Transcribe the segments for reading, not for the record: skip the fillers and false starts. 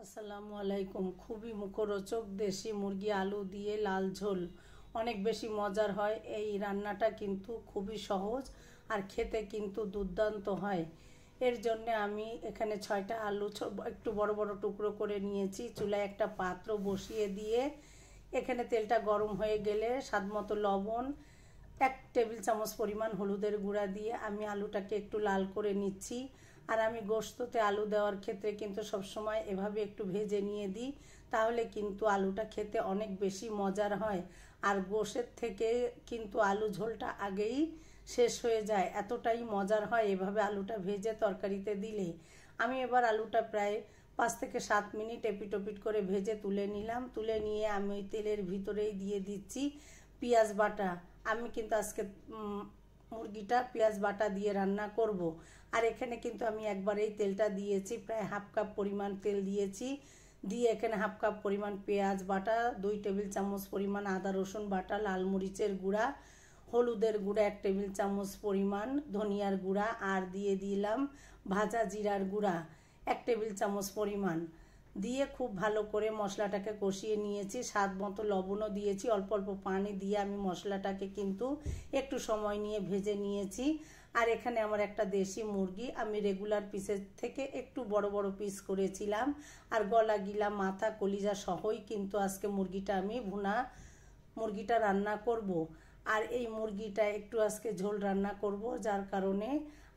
আসসালামু আলাইকুম। খুবই মুখরোচক দেশি মুরগি আলু দিয়ে লাল ঝোল অনেক বেশি মজার হয়। এই রান্নাটা কিন্তু খুবই সহজ আর খেতে কিন্তু দুর্দান্ত হয়। এর জন্য আমি এখানে 6টা আলু একটু বড় বড় টুকরো করে নিয়েছি। চুলায় একটা পাত্র বসিয়ে দিয়ে এখানে তেলটা গরম হয়ে গেলে স্বাদমতো লবণ, 1 টেবিল চামচ পরিমাণ হলুদের গুঁড়া দিয়ে আমি আলুটাকে একটু লাল করে নিচ্ছি। আর আমি গোশততে আলু দেওয়ার ক্ষেত্রে কিন্তু সবসময় এভাবে একটু ভেজে নিয়ে দিই, তাহলে কিন্তু আলুটা খেতে অনেক বেশি মজার হয়। আর গোশের থেকে কিন্তু আলু ঝোলটা আগেই শেষ হয়ে যায়, এতটাই মজার হয় এভাবে আলুটা ভেজে তরকারিতে দিলে। আমি এবার আলুটা প্রায় 5 থেকে 7 মিনিট এপিট করে ভেজে তুলে নিলাম। তুলে নিয়ে আমি ওই তেলের ভিতরেই দিয়ে দিচ্ছি পেঁয়াজ বাটা। আমি কিন্তু আজকে মুরগিটা পেঁয়াজ বাটা দিয়ে রান্না করব। আর এখানে কিন্তু আমি একবারেই তেলটা দিয়েছি, প্রায় হাফ কাপ পরিমাণ তেল দিয়েছি। দিয়ে এখানে হাফ কাপ পরিমাণ পেঁয়াজ বাটা, 2 টেবিল চামচ পরিমাণ আদা রসুন বাটা, লাল মরিচের গুঁড়া, হলুদের গুঁড়া 1 টেবিল চামচ পরিমাণ, ধনিয়ার গুঁড়া, আর দিয়ে দিলাম ভাজা জিরার গুঁড়া 1 টেবিল চামচ পরিমাণ দিয়ে খুব ভালো করে মশলাটাকে কষিয়ে নিয়েছি। স্বাদ মতো লবণও দিয়েছি। অল্প অল্প পানি দিয়ে আমি মশলাটাকে কিন্তু একটু সময় নিয়ে ভেজে নিয়েছি। আর এখানে আমার একটা দেশি মুরগি আমি রেগুলার পিসের থেকে একটু বড় বড় পিস করেছিলাম। আর গলা গিলা মাথা কলিজা সহই কিন্তু আজকে মুরগিটা রান্না করব। আর এই মুরগিটা একটু আজকে ঝোল রান্না করব, যার কারণে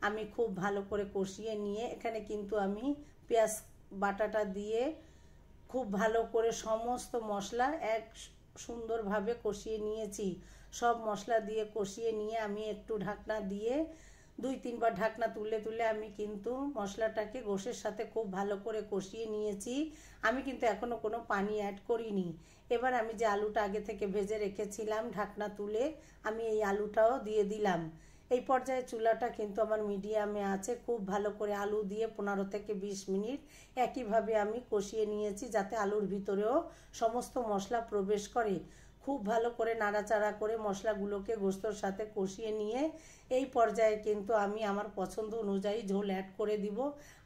আমি খুব ভালো করে কষিয়ে নিয়ে এখানে কিন্তু আমি পেঁয়াজ বাটাটা দিয়ে খুব ভালো করে সমস্ত মশলা সুন্দরভাবে কষিয়ে নিয়েছি। সব মশলা দিয়ে কষিয়ে নিয়ে আমি একটু ঢাকনা দিয়ে 2-3 বার ঢাকনা তুলে আমি কিন্তু মশলাটাকে গোশের সাথে খুব ভালো করে কষিয়ে নিয়েছি। আমি কিন্তু এখনো কোনো পানি অ্যাড করিনি। এবার আমি যে আলুটা আগে থেকে ভেজে রেখেছিলাম ঢাকনা তুলে আমি এই আলুটাও দিয়ে দিলাম। এই পর্যায়ে চুলাটা কিন্তু আমার মিডিয়ামে আছে। খুব ভালো করে আলু দিয়ে 15 থেকে 20 মিনিট একইভাবে আমি কষিয়ে নিয়েছি, যাতে আলুর ভিতরেও সমস্ত মশলা প্রবেশ করে। খুব ভালো করে নাড়াচাড়া করে মশলাগুলোকে গোশতর সাথে কষিয়ে নিয়ে এই পর্যায়ে কিন্তু আমি আমার পছন্দ অনুযায়ী ঝোল অ্যাড করে দিব।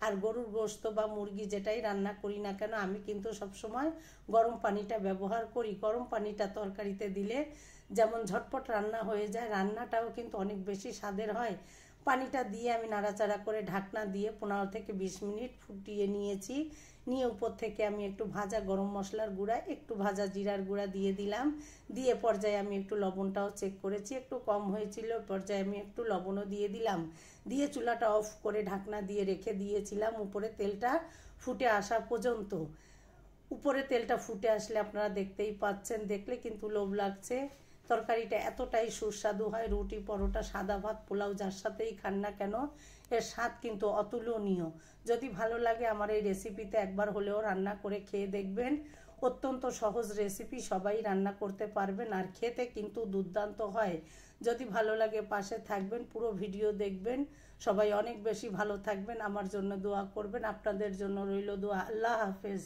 আর গরুর গোশত বা মুরগি যেটাই রান্না করি না কেন আমি কিন্তু সবসময় গরম পানিটা ব্যবহার করি। গরম পানিটা তরকারিতে দিলে যেমন ঝটপট রান্না হয়ে যায়, রান্নাটাও কিন্তু অনেক বেশি স্বাদের হয়। পানিটা দিয়ে আমি নাড়াচাড়া করে ঢাকনা দিয়ে 15 থেকে 20 মিনিট ফুটিয়ে নিয়েছি। নিয়ে উপর থেকে আমি একটু ভাজা গরম মশলার গুঁড়া, একটু ভাজা জিরার গুঁড়া দিয়ে দিলাম। দিয়ে পর্যায়ে আমি একটু লবণটাও চেক করেছি, একটু কম হয়েছিল, পর্যায়ে আমি একটু লবণও দিয়ে দিলাম। দিয়ে চুলাটা অফ করে ঢাকনা দিয়ে রেখে দিয়েছিলাম উপরে তেলটা ফুটে আসা পর্যন্ত। উপরে তেলটা ফুটে আসলে আপনারা দেখতেই পাচ্ছেন, দেখলে কিন্তু লোভ লাগছে। তরকারিটা এতটাই সুস্বাদু হয়, রুটি পরোটা সাদা ভাত পোলাও যার সাথেই খান না কেন এর স্বাদ কিন্তু অতুলনীয়। যদি ভালো লাগে আমার এই রেসিপিতে একবার হলেও রান্না করে খেয়ে দেখবেন। অত্যন্ত সহজ রেসিপি, সবাই রান্না করতে পারবেন আর খেতে কিন্তু দুর্দান্ত হয়। যদি ভালো লাগে পাশে থাকবেন, পুরো ভিডিও দেখবেন। সবাই অনেক বেশি ভালো থাকবেন, আমার জন্য দোয়া করবেন। আপনাদের জন্য রইল দোয়া। আল্লাহ হাফেজ।